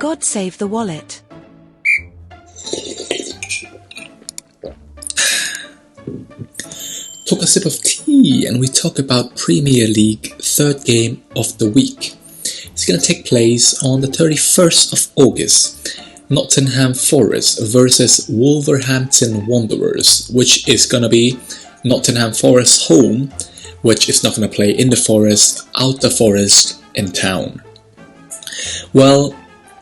God save the wallet. Took a sip of tea and we talk about Premier League third game of the week. It's going to take place on the 31st of August. Nottingham Forest versus Wolverhampton Wanderers, which is going to be Nottingham Forest home, which is not going to play in the Forest, out the Forest, in town. Well,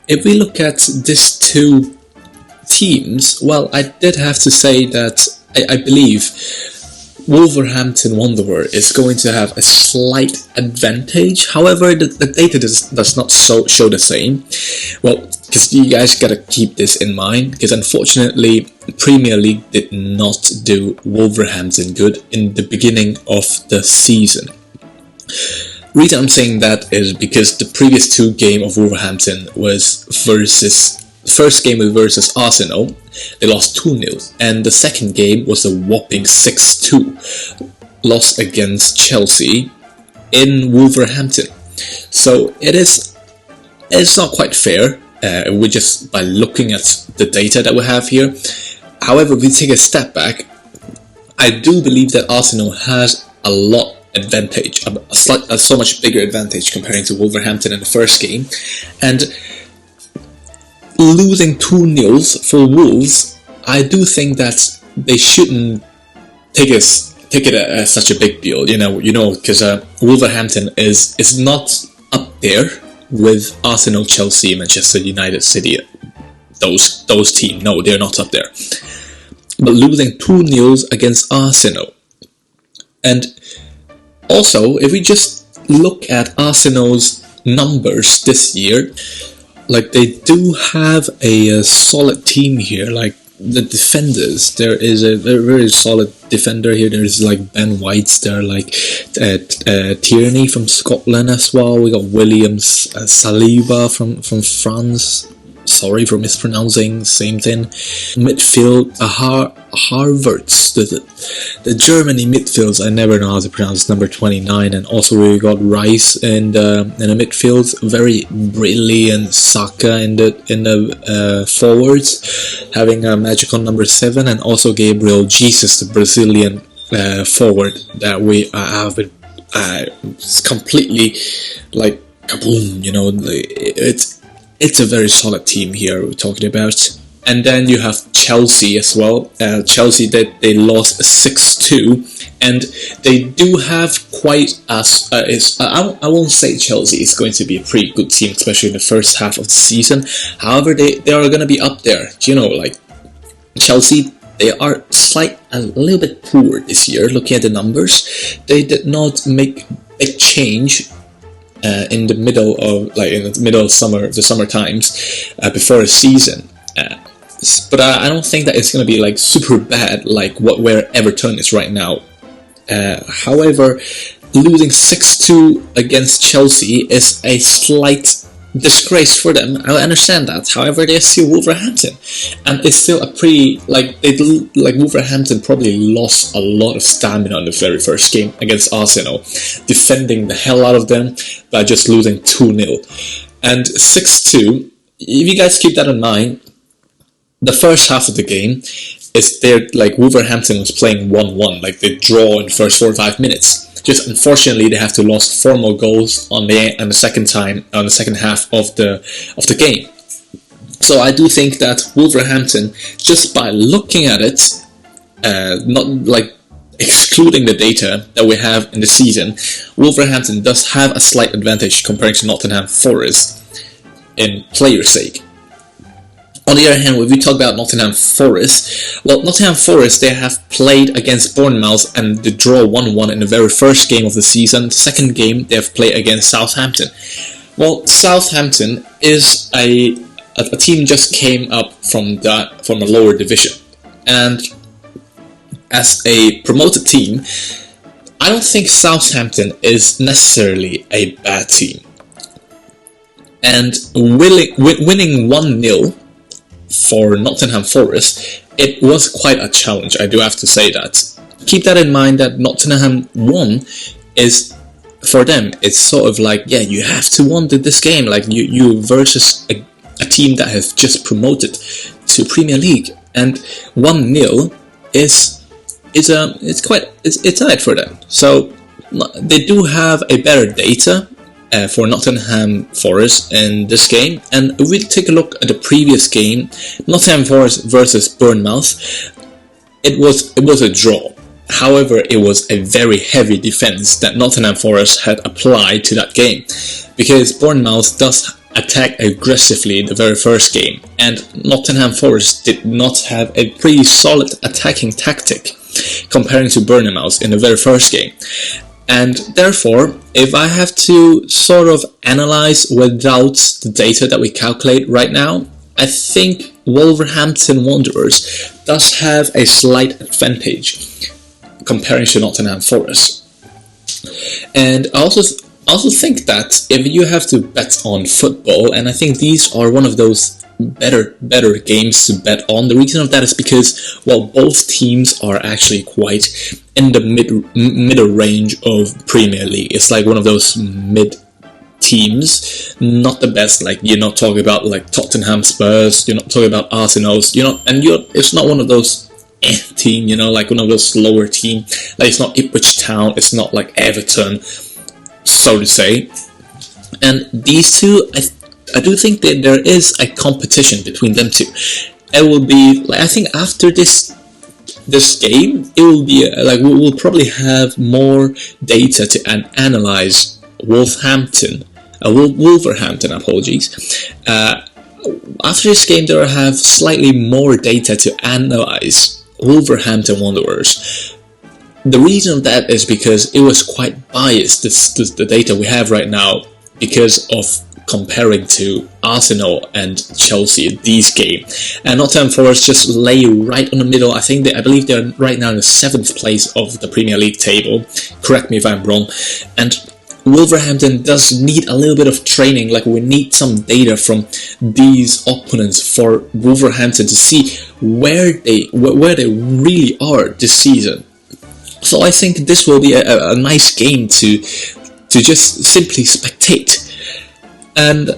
if we look at these two teams, well, I did have to say that I believe Wolverhampton Wanderers is going to have a slight advantage. However, the data does not show the same. Well, because you guys gotta keep this in mind, because unfortunately, Premier League did not do Wolverhampton good in the beginning of the season. Reason I'm saying that is because the previous two game of Wolverhampton was first game was versus Arsenal. They lost 2-0, and the second game was a whopping 6-2 loss against Chelsea in Wolverhampton. So it's not quite fair. We just by looking at the data that we have here. However, if we take a step back, I do believe that Arsenal has a lot advantage, a so much bigger advantage comparing to Wolverhampton in the first game, and losing 2-0 for Wolves, I do think that they shouldn't take it as such a big deal, you know, because Wolverhampton is not up there with Arsenal, Chelsea, Manchester United, City, those teams. No, they're not up there. But losing 2-0 against Arsenal, and also if we just look at Arsenal's numbers this year. Like, they do have a solid team here. Like, the defenders, there is a very solid defender here. There is like Ben White, there like Tierney from Scotland as well. We got Williams, Saliba from France. Sorry for mispronouncing, same thing. Midfield, Harvards, the Germany midfields, I never know how to pronounce number 29, and also we got Rice in the midfield, very brilliant. Saka in the forwards, having a magical number 7, and also Gabriel Jesus, the Brazilian forward that we have been completely like kaboom. You know, it's a very solid team here we're talking about. And then you have Chelsea as well. Chelsea, that they lost 6-2, and they do have quite I won't say Chelsea is going to be a pretty good team, especially in the first half of the season. However, they are going to be up there. You know, like Chelsea, they are a little bit poor this year. Looking at the numbers, they did not make a change in the middle of summer, the summer times, before a season. But I don't think that it's going to be like super bad like where Everton is right now. However, losing 6-2 against Chelsea is a slight disgrace for them. I understand that. However, they're still Wolverhampton, and it's still a pretty Wolverhampton probably lost a lot of stamina on the very first game against Arsenal, defending the hell out of them by just losing 2-0 and 6-2. If you guys keep that in mind, the first half of the game is there, like Wolverhampton was playing 1-1, like they draw in the first 4 or 5 minutes. Just unfortunately, they have to lose 4 more goals on the second half of the game. So I do think that Wolverhampton, just by looking at it, not like excluding the data that we have in the season, Wolverhampton does have a slight advantage compared to Nottingham Forest in player sake. On the other hand, when we talk about Nottingham Forest, well, Nottingham Forest, they have played against Bournemouth and they draw 1-1 in the very first game of the season. The second game, they have played against Southampton. Well, Southampton is a team just came up from a lower division. And as a promoted team, I don't think Southampton is necessarily a bad team. And winning 1-0 for Nottingham Forest, it was quite a challenge, I do have to say that. Keep that in mind that Nottingham won is, for them, it's sort of like, yeah, you have to win this game, like you versus a team that has just promoted to Premier League, and 1-0 it's alright for them. So they do have a better data for Nottingham Forest in this game, and if we take a look at the previous game, Nottingham Forest versus Bournemouth, it was a draw. However, it was a very heavy defense that Nottingham Forest had applied to that game, because Bournemouth does attack aggressively in the very first game, and Nottingham Forest did not have a pretty solid attacking tactic comparing to Bournemouth in the very first game. And therefore, if I have to sort of analyze without the data that we calculate right now, I think Wolverhampton Wanderers does have a slight advantage comparing to Nottingham Forest. And I also think that if you have to bet on football, and I think these are one of those better games to bet on. The reason of that is because, well, both teams are actually quite in the middle range of Premier League. It's like one of those mid teams, not the best. Like, you're not talking about like Tottenham, Spurs, you're not talking about Arsenal's, it's not one of those team, like one of those slower team. Like, it's not Ipswich Town, it's not like Everton, so to say. And these two, I do think that there is a competition between them two. It will be, I think after this game, it will be we'll probably have more data to analyze Wolverhampton. Apologies. After this game, they will have slightly more data to analyze Wolverhampton Wanderers. The reason of that is because it was quite biased, the data we have right now, because of comparing to Arsenal and Chelsea these games. And Nottingham Forest just lay right on the middle. I believe they're right now in the 7th place of the Premier League table. Correct me if I'm wrong. And Wolverhampton does need a little bit of training. Like, we need some data from these opponents for Wolverhampton to see where they really are this season. So I think this will be a nice game to just simply spectate. And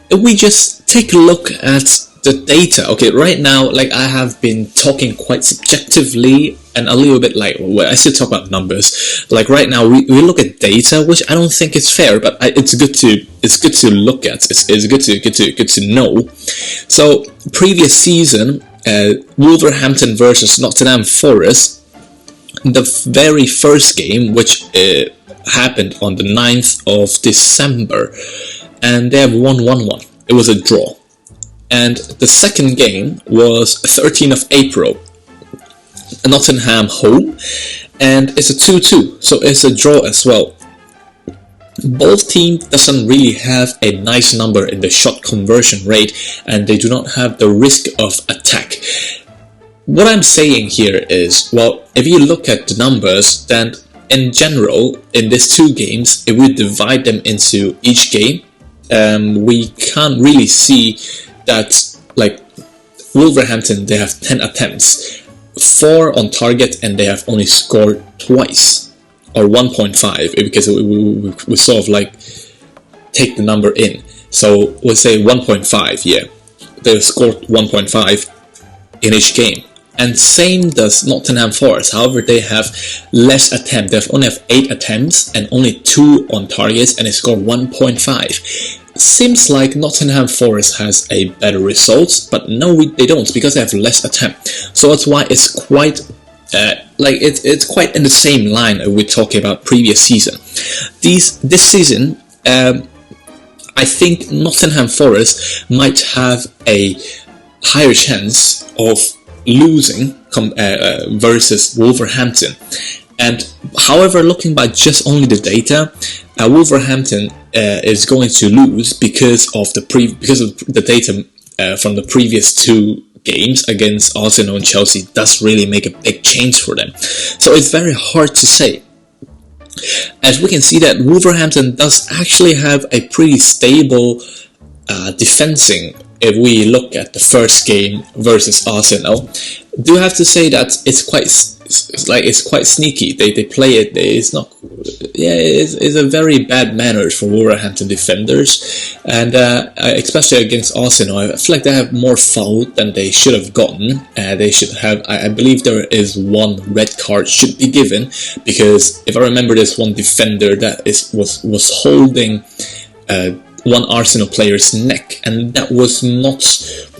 if we just take a look at the data, okay, right now, like, I have been talking quite subjectively and a little bit I still talk about numbers. Like, right now, we look at data, which I don't think is fair, but it's good to look at. It's good to know. So, previous season, Wolverhampton versus Nottingham Forest, the very first game, which happened on the 9th of December, and they have won 1-1. It was a draw. And the second game was 13th of April, Nottingham home, and it's a 2-2, so it's a draw as well. Both teams doesn't really have a nice number in the shot conversion rate, and they do not have the risk of attack. What I'm saying here is, well, if you look at the numbers, then in general, in these two games, if we divide them into each game, we can't really see that, like, Wolverhampton, they have 10 attempts, 4 on target, and they have only scored twice, or 1.5, because we sort of like take the number in. So we'll say 1.5, yeah. They've scored 1.5 in each game. And same does Nottingham Forest. However, they have less attempts. They only have 8 attempts and only 2 on targets, and they scored 1.5. Seems like Nottingham Forest has a better results, but no, they don't, because they have less attempts. So that's why it's quite it's quite in the same line we're talking about previous season. This season, I think Nottingham Forest might have a higher chance of losing versus Wolverhampton. And however, looking by just only the data, Wolverhampton is going to lose because of the data from the previous 2 games against Arsenal and Chelsea does really make a big change for them. So it's very hard to say. As we can see that Wolverhampton does actually have a pretty stable defending. If we look at the first game versus Arsenal, do have to say that it's it's quite sneaky. They play it. It's not. Yeah, it's a very bad manner for Wolverhampton defenders, and especially against Arsenal, I feel like they have more foul than they should have gotten. They should have. I believe there is one red card should be given, because if I remember, there's one defender that was holding one Arsenal player's neck, and that was not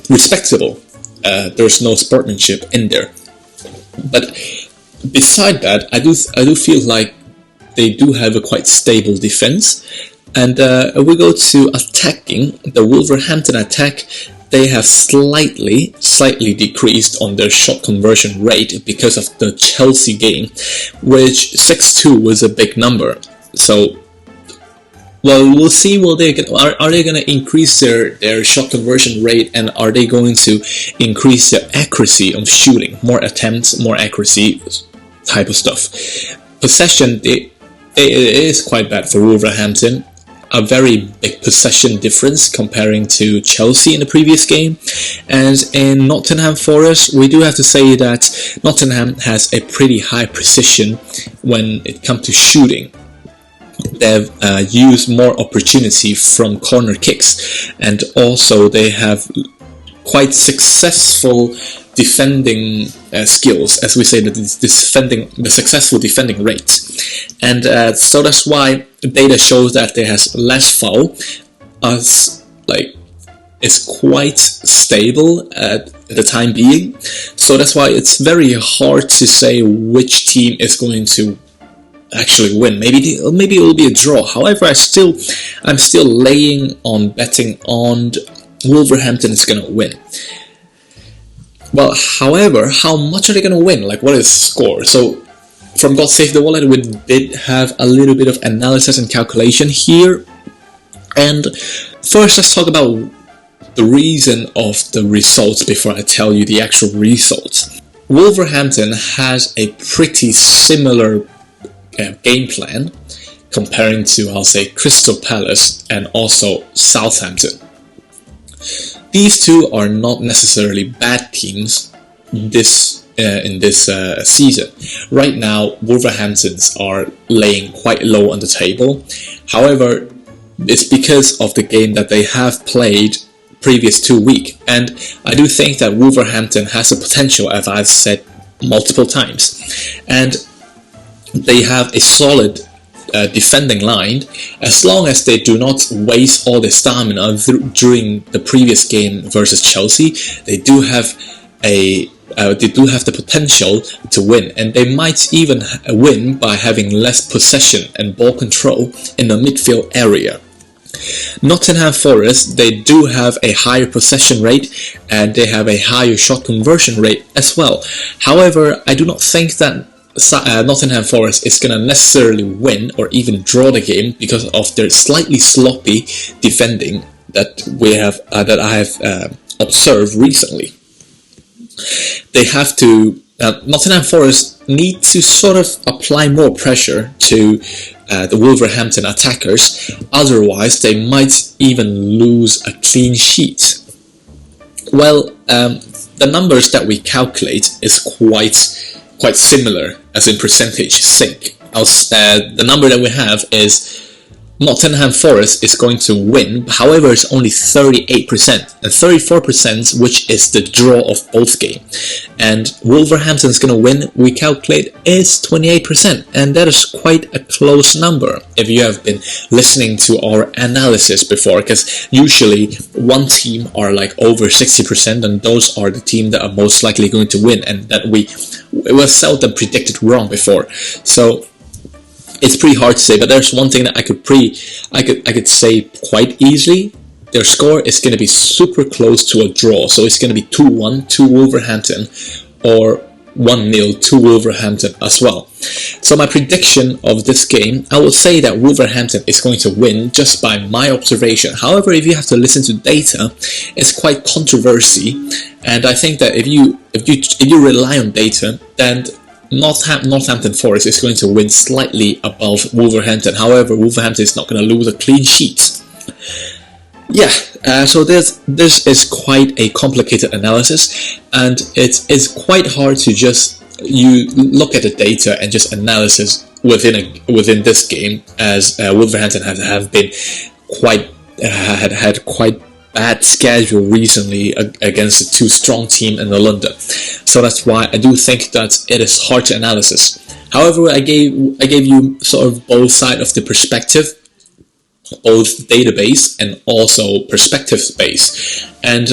respectable. There's no sportsmanship in there. But beside that, I do feel like they do have a quite stable defense. And if we go to attacking, the Wolverhampton attack, they have slightly decreased on their shot conversion rate because of the Chelsea game, which 6-2 was a big number. So, well, we'll see. Are they going to increase their shot conversion rate, and are they going to increase their accuracy of shooting? More attempts, more accuracy type of stuff. Possession, it is quite bad for Wolverhampton. A very big possession difference comparing to Chelsea in the previous game. And in Nottingham Forest, we do have to say that Nottingham has a pretty high precision when it comes to shooting. They've used more opportunity from corner kicks, and also they have quite successful defending skills, as we say, the successful defending rate. And so that's why data shows that there has less foul, as like it's quite stable at the time being. So that's why it's very hard to say which team is going to actually win. Maybe it will be a draw. However, I'm still laying on betting on Wolverhampton is going to win. Well, however, how much are they going to win? Like, what is the score? So, from God Save the Wallet, we did have a little bit of analysis and calculation here. And first, let's talk about the reason of the results before I tell you the actual results. Wolverhampton has a pretty similar game plan comparing to, I'll say, Crystal Palace and also Southampton. These two are not necessarily bad teams in this season. Right now, Wolverhamptons are laying quite low on the table. However, it's because of the game that they have played previous 2 weeks, and I do think that Wolverhampton has a potential, as I've said multiple times, and they have a solid defending line. As long as they do not waste all their stamina during the previous game versus Chelsea, they do have the potential to win, and they might even win by having less possession and ball control in the midfield area. Nottingham Forest, they do have a higher possession rate and they have a higher shot conversion rate as well. However, I do not think that Nottingham Forest is going to necessarily win or even draw the game because of their slightly sloppy defending that I have observed recently. They have to Nottingham Forest need to sort of apply more pressure to the Wolverhampton attackers, otherwise they might even lose a clean sheet. Well, the numbers that we calculate is quite similar, as in percentage sync. The number that we have is Nottingham Forest is going to win, however it's only 38%, and 34%, which is the draw of both games. And Wolverhampton is going to win, we calculate, is 28%, and that is quite a close number if you have been listening to our analysis before, because usually one team are like over 60%, and those are the team that are most likely going to win, and that we were seldom predicted wrong before. So it's pretty hard to say, but there's one thing that I could say quite easily. Their score is going to be super close to a draw, so it's going to be 2-1 to Wolverhampton, or 1-0 to Wolverhampton as well. So my prediction of this game, I would say that Wolverhampton is going to win just by my observation. However, if you have to listen to data, it's quite controversy, and I think that if you rely on data, then Nottingham Forest is going to win slightly above Wolverhampton. However, Wolverhampton is not going to lose a clean sheet. Yeah, so this is quite a complicated analysis, and it is quite hard to just you look at the data and just analysis within this game, as Wolverhampton have been quite had quite bad schedule recently against a too strong team in London. So that's why I do think that it is hard to analysis. However, I gave you sort of both sides of the perspective, both database and also perspective base. And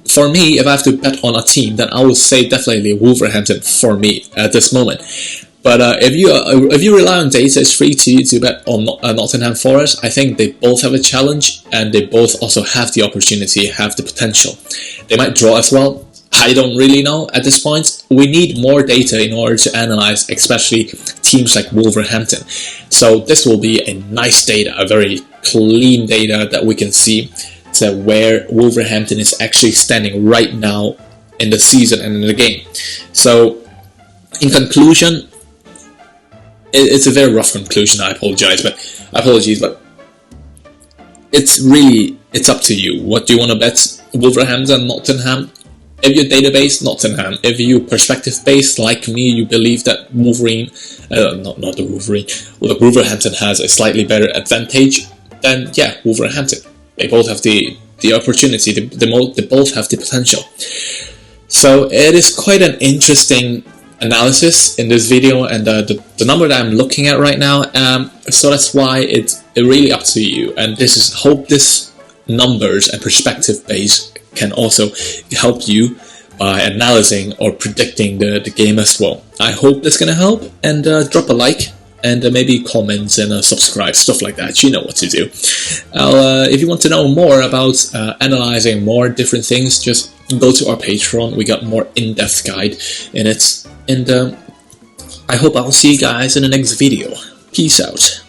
for me, if I have to bet on a team, then I would say definitely Wolverhampton for me at this moment. But if you rely on data, it's free to bet on Nottingham Forest. I think they both have a challenge, and they both also have the opportunity, have the potential. They might draw as well. I don't really know at this point. We need more data in order to analyze, especially teams like Wolverhampton. So this will be a nice data, a very clean data that we can see to where Wolverhampton is actually standing right now in the season and in the game. So in conclusion, it's a very rough conclusion. Apologies, but it's up to you. What do you want to bet? Wolverhampton, Nottingham? If your database, Nottingham. If you perspective based like me, you believe that Wolverhampton has a slightly better advantage, then yeah, Wolverhampton. They both have the opportunity. They both have the potential. So it is quite an interesting analysis in this video, and the number that I'm looking at right now. So that's why it's really up to you. And hope this numbers and perspective base can also help you by analyzing or predicting the game as well. I hope this gonna help, and drop a like and maybe comments and subscribe, stuff like that. You know what to do. If you want to know more about analyzing more different things, just go to our Patreon. We got more in-depth guide in it, and I hope I'll see you guys in the next video. Peace out.